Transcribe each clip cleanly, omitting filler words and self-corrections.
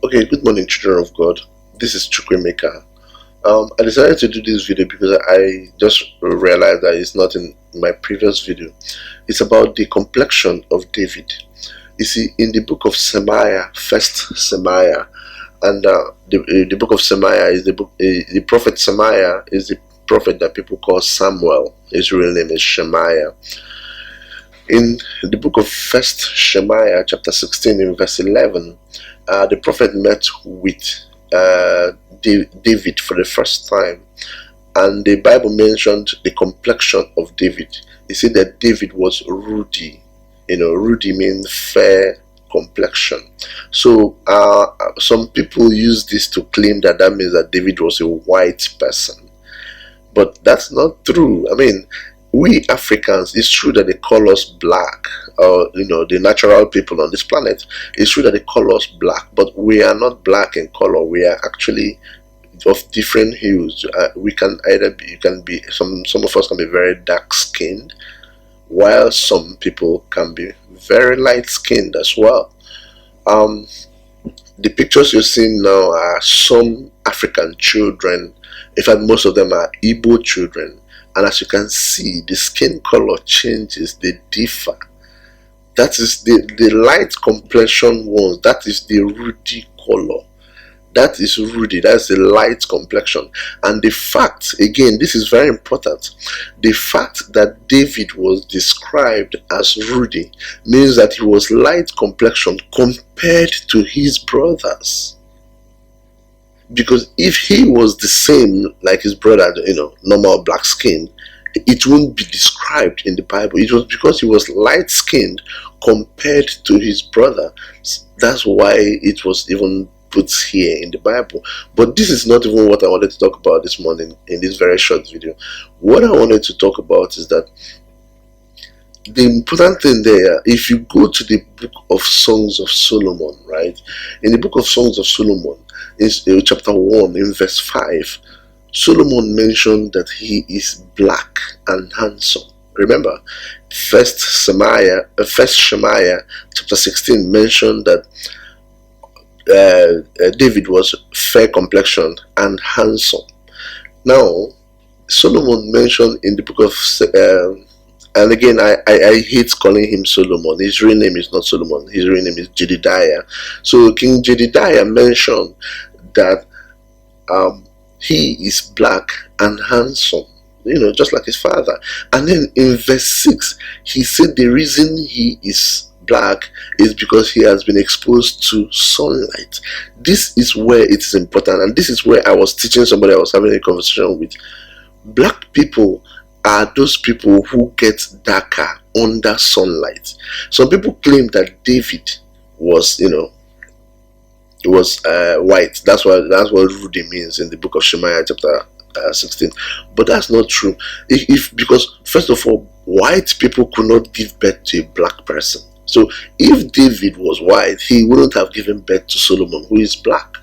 Okay, good morning, children of God. This is Chukwemeka. I decided to do this video because I just realized that it's not in my previous video. It's about the complexion of David. You see, in the book of Semaiah, First Semaiah, and the book of Semaiah is the prophet Semaiah is the prophet that people call Samuel. His real name is Shemaiah. In the book of First Shemaiah, chapter 16, in verse 11, the prophet met with David for the first time, and the Bible mentioned the complexion of David. It said that David was ruddy. Ruddy means fair complexion. So some people use this to claim that means that David was a white person, but that's not true. I mean, we Africans, it's true that they call us black, or the natural people on this planet. It's true that they call us black, but we are not black in color. We are actually of different hues. We can either be, you can be some of us can be very dark skinned, while some people can be very light skinned as well. The pictures you're seeing now are some African children. In fact, most of them are Igbo children. And as you can see, the skin color changes, they differ. That is the light complexion ones, that is the ruddy color. That is ruddy, that's the light complexion. And the fact, again, this is very important, the fact that David was described as ruddy means that he was light complexion compared to his brothers. Because if he was the same like his brother, normal black skin, it wouldn't be described in the Bible. It was because he was light skinned compared to his brother. That's why it was even put here in the Bible. But this is not even what I wanted to talk about this morning in this very short video. What I wanted to talk about is that the important thing there, if you go to the book of Songs of Solomon, right? In the book of Songs of Solomon, is chapter 1 in verse 5, Solomon mentioned that he is black and handsome. Remember, First Shemaiah chapter 16 mentioned that David was fair complexioned and handsome. Now, Solomon mentioned in the book of and again, I hate calling him Solomon. His real name is not Solomon. His real name is Jedidiah. So King Jedidiah mentioned that he is black and handsome, just like his father. And then in verse 6, he said the reason he is black is because he has been exposed to sunlight. This is where it is important, and this is where I was teaching somebody I was having a conversation with. Black people are those people who get darker under sunlight. Some people claim that David was, white. That's what ruddy means in the book of Shemaiah chapter 16. But that's not true. Because first of all, white people could not give birth to a black person. So if David was white, he wouldn't have given birth to Solomon, who is black.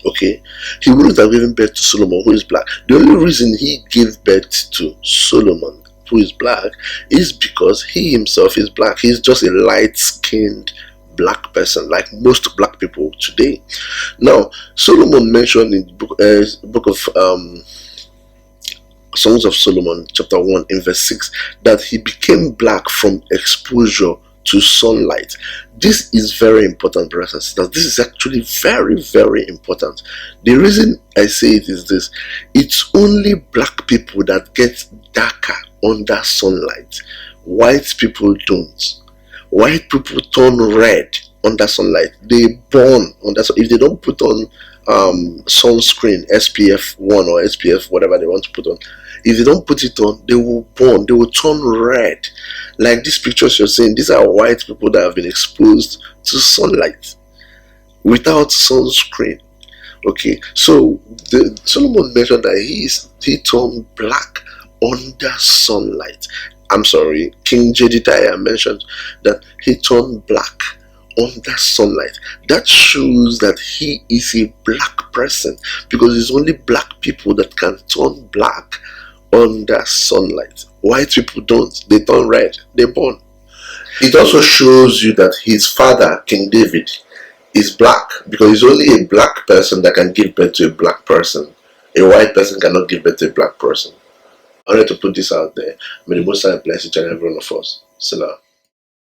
Okay, he wouldn't have given birth to Solomon, who is black. The only reason he gave birth to Solomon, who is black, is because he himself is black. He's just a light-skinned black person, like most black people today. Now, Solomon mentioned in the book of Songs of Solomon, chapter 1, in verse 6, that he became black from exposure to sunlight. This is very important, brothers and sisters. This is actually very, very important. The reason I say it is this: it's only black people that get darker under sunlight. White people don't. White people turn red under sunlight. They burn under. If they don't put on sunscreen, SPF 1 or SPF whatever they want to put on, if they don't put it on, they will burn. They will turn red. Like these pictures you're seeing, these are white people that have been exposed to sunlight without sunscreen. Okay, so Solomon mentioned that he turned black under sunlight. I'm sorry, King Jedidiah mentioned that he turned black under sunlight. That shows that he is a black person, because it's only black people that can turn black under sunlight. White people don't. They turn red. They burn. It also shows you that his father, King David, is black, because it's only a black person that can give birth to a black person. A white person cannot give birth to a black person. I wanted to put this out there. May the Most High bless each and every one of us. Salam.